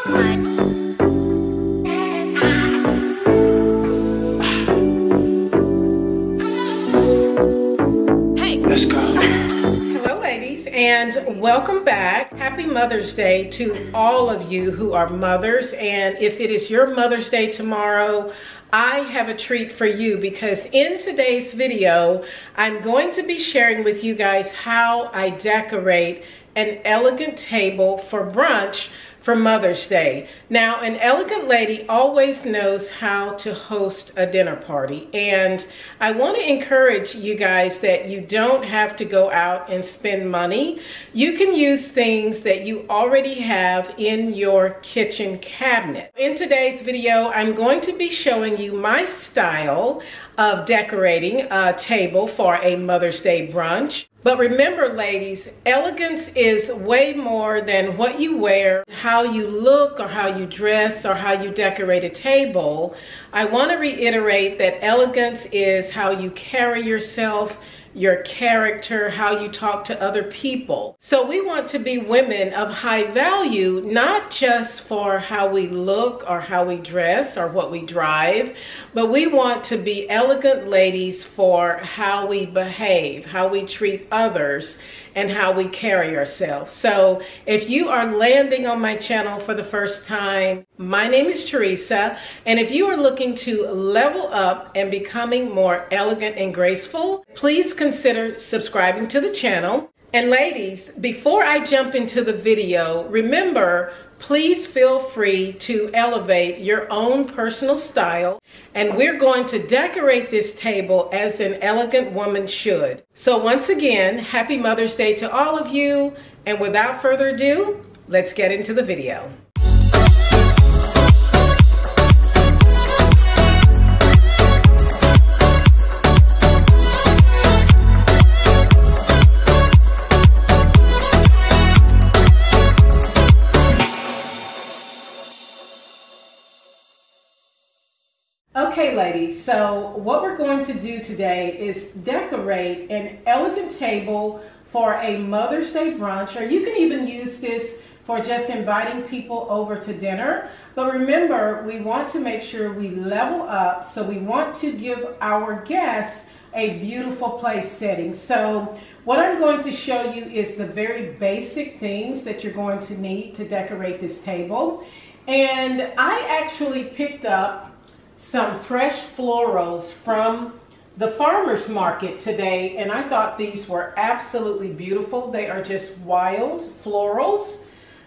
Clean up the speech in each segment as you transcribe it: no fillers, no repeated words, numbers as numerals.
And welcome back. Happy Mother's Day to all of you who are mothers. And if it is your Mother's Day tomorrow, I have a treat for you, because in today's video, I'm going to be sharing with you guys how I decorate an elegant table for brunch for Mother's Day. Now, an elegant lady always knows how to host a dinner party, and I want to encourage you guys that you don't have to go out and spend money. You can use things that you already have in your kitchen cabinet. In today's video, I'm going to be showing you my style of decorating a table for a Mother's Day brunch. But remember, ladies, elegance is way more than what you wear, how you look, or how you dress, or how you decorate a table. I want to reiterate that elegance is how you carry yourself, your character, how you talk to other people. So we want to be women of high value, not just for how we look or how we dress or what we drive, but we want to be elegant ladies for how we behave, how we treat others, and how we carry ourselves. So if you are landing on my channel for the first time, my name is Teresa, and if you are looking to level up and becoming more elegant and graceful, please consider subscribing to the channel. And ladies, before I jump into the video, remember, please feel free to elevate your own personal style, and we're going to decorate this table as an elegant woman should. So once again, happy Mother's Day to all of you, and without further ado, let's get into the video. Okay, ladies, so what we're going to do today is decorate an elegant table for a Mother's Day brunch, or you can even use this for just inviting people over to dinner. But remember, we want to make sure we level up, so we want to give our guests a beautiful place setting. So what I'm going to show you is the very basic things that you're going to need to decorate this table. And I actually picked up some fresh florals from the farmer's market today, and I thought these were absolutely beautiful. They are just wild florals.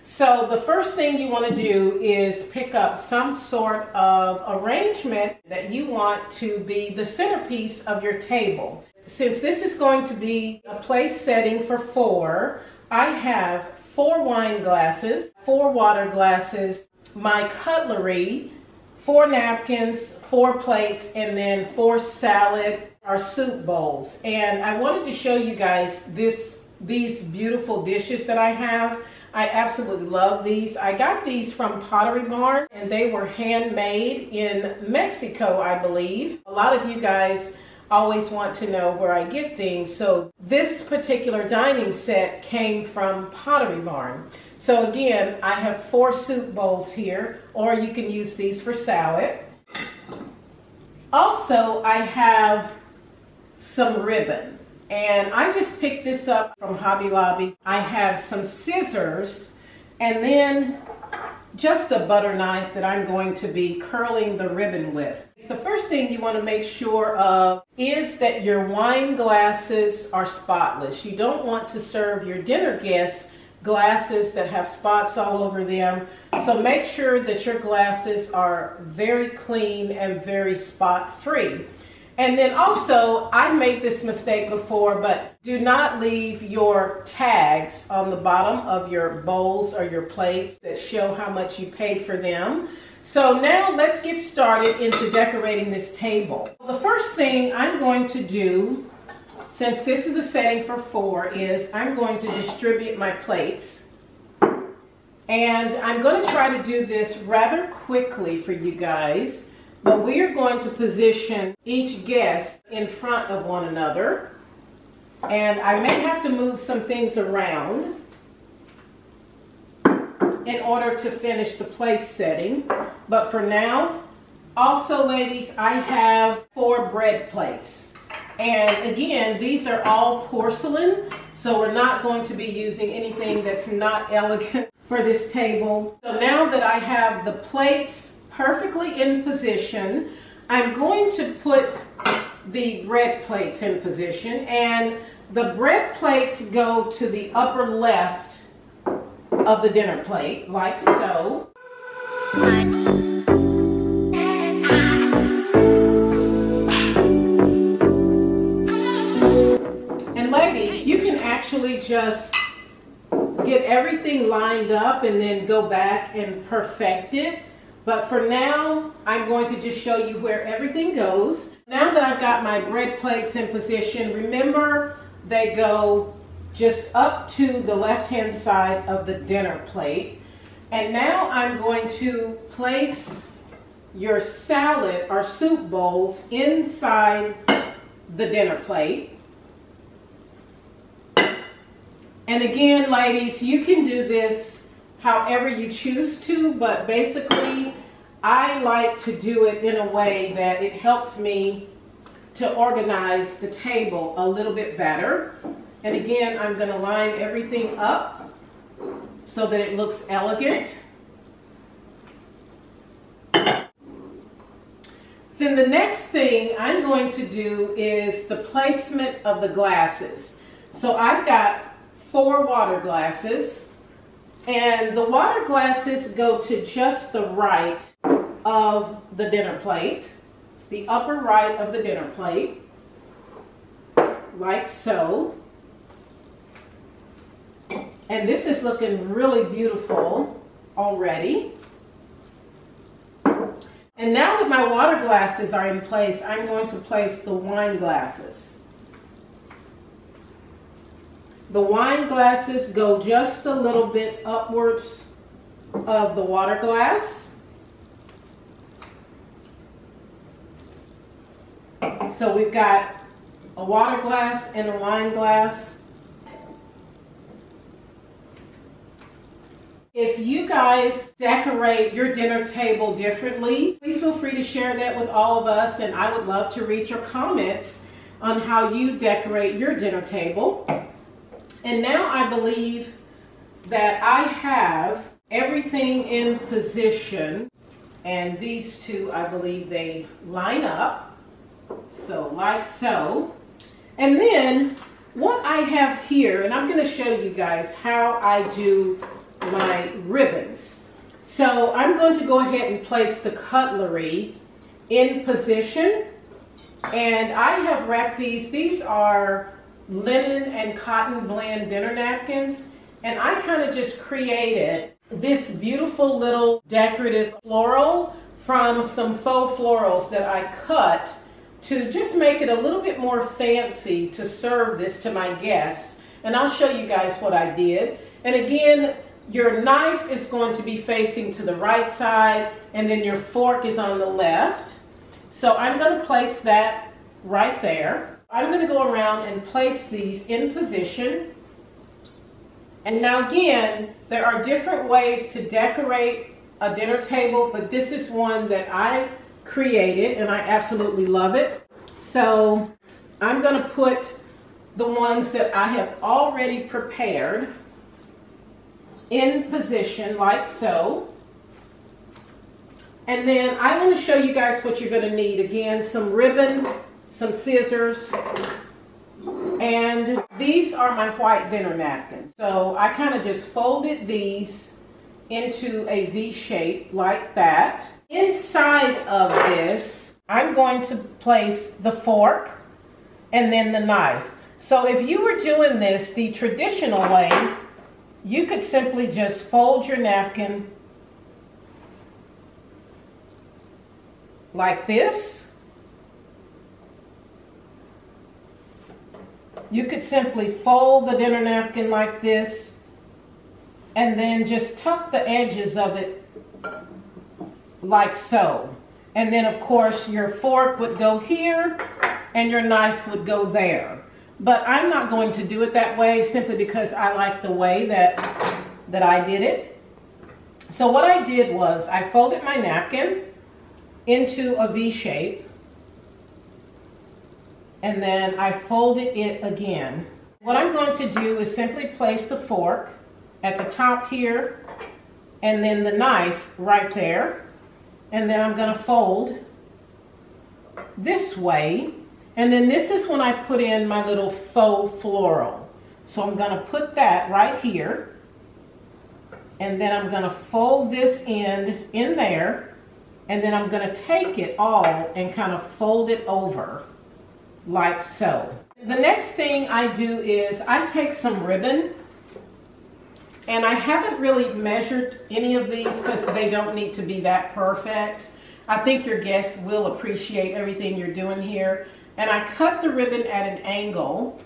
So the first thing you want to do is pick up some sort of arrangement that you want to be the centerpiece of your table. Since this is going to be a place setting for 4, I have 4 wine glasses, 4 water glasses, my cutlery, 4 napkins, 4 plates, and then 4 salad or soup bowls. And I wanted to show you guys these beautiful dishes that I have. I absolutely love these. I got these from Pottery Barn, and they were handmade in Mexico, I believe. A lot of you guys always want to know where I get things. So this particular dining set came from Pottery Barn. So again, I have 4 soup bowls here, or you can use these for salad. Also, I have some ribbon, and I just picked this up from Hobby Lobby. I have some scissors, and then just a butter knife that I'm going to be curling the ribbon with. The first thing you want to make sure of is that your wine glasses are spotless. You don't want to serve your dinner guests glasses that have spots all over them. So make sure that your glasses are very clean and very spot free. And then also, I made this mistake before, but do not leave your tags on the bottom of your bowls or your plates that show how much you paid for them. So now let's get started into decorating this table. The first thing I'm going to do, since this is a setting for 4, is I'm going to distribute my plates. And I'm going to try to do this rather quickly for you guys, but we are going to position each guest in front of one another. And I may have to move some things around. in order to finish the place setting. But for now, also ladies, I have 4 bread plates. And again, these are all porcelain, so we're not going to be using anything that's not elegant for this table. So now that I have the plates perfectly in position, I'm going to put the bread plates in position, and the bread plates go to the upper left of the dinner plate, like so. And ladies, you can actually just get everything lined up and then go back and perfect it. But for now, I'm going to just show you where everything goes. Now that I've got my bread plates in position, remember they go just up to the left-hand side of the dinner plate. And now I'm going to place your salad or soup bowls inside the dinner plate. And again, ladies, you can do this however you choose to, but basically I like to do it in a way that it helps me to organize the table a little bit better. And again, I'm going to line everything up so that it looks elegant. Then the next thing I'm going to do is the placement of the glasses. So I've got 4 water glasses, and the water glasses go to just the right of the dinner plate, the upper right of the dinner plate, like so. And this is looking really beautiful already. And now that my water glasses are in place, I'm going to place the wine glasses. The wine glasses go just a little bit upwards of the water glass. So we've got a water glass and a wine glass. If you guys decorate your dinner table differently, please feel free to share that with all of us, and I would love to read your comments on how you decorate your dinner table. And now I believe that I have everything in position, and these two, I believe they line up, so like so. And then what I have here, and I'm going to show you guys how I do my ribbons. So I'm going to go ahead and place the cutlery in position, and I have wrapped these are linen and cotton blend dinner napkins, and I kind of just created this beautiful little decorative floral from some faux florals that I cut to just make it a little bit more fancy to serve this to my guests. And I'll show you guys what I did. And again, your knife is going to be facing to the right side, and then your fork is on the left. So I'm going to place that right there. I'm going to go around and place these in position. And now again, there are different ways to decorate a dinner table, but this is one that I created and I absolutely love it. So I'm going to put the ones that I have already prepared in position like so. And then I want to show you guys what you're going to need. Again, some ribbon, some scissors, and these are my white dinner napkins. So I kind of just folded these into a V shape like that. Inside of this, I'm going to place the fork and then the knife. So if you were doing this the traditional way, you could simply just fold your napkin like this. You could simply fold the dinner napkin like this and then just tuck the edges of it like so. And then of course your fork would go here and your knife would go there. But I'm not going to do it that way simply because I like the way that I did it. So what I did was I folded my napkin into a V shape, and then I folded it again. What I'm going to do is simply place the fork at the top here, and then the knife right there, and then I'm going to fold this way, and then this is when I put in my little faux floral. So I'm going to put that right here, and then I'm going to fold this end in there, and then I'm going to take it all and kind of fold it over like so. The next thing I do is I take some ribbon, and I haven't really measured any of these because they don't need to be that perfect. I think your guests will appreciate everything you're doing here. And I cut the ribbon at an angle.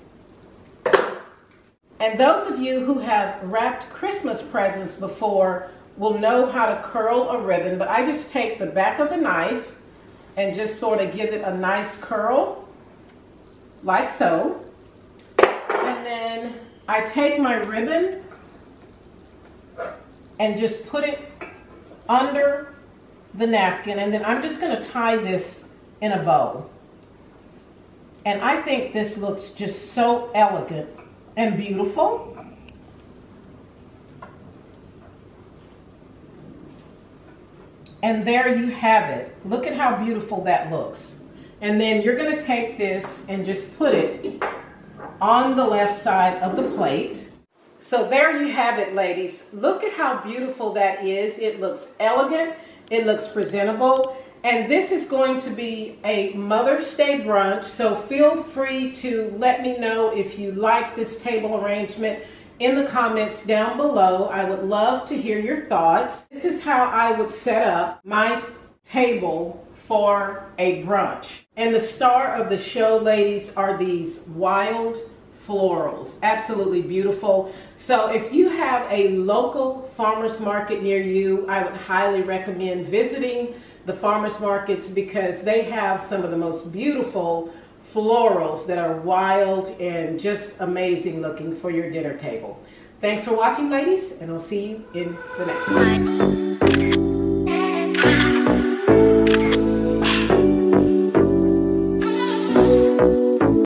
And those of you who have wrapped Christmas presents before will know how to curl a ribbon, but I just take the back of the knife and just sort of give it a nice curl, like so. And then I take my ribbon and just put it under the napkin, and then I'm just going to tie this in a bow. And I think this looks just so elegant and beautiful. And there you have it. Look at how beautiful that looks. And then you're going to take this and just put it on the left side of the plate. So there you have it, ladies. Look at how beautiful that is. It looks elegant. It looks presentable. And this is going to be a Mother's Day brunch. So feel free to let me know if you like this table arrangement in the comments down below. I would love to hear your thoughts. This is how I would set up my table for a brunch. And the star of the show, ladies, are these wild florals. Absolutely beautiful. So if you have a local farmers market near you, I would highly recommend visiting the farmers markets because they have some of the most beautiful florals that are wild and just amazing looking for your dinner table. Thanks for watching, ladies, and I'll see you in the next one.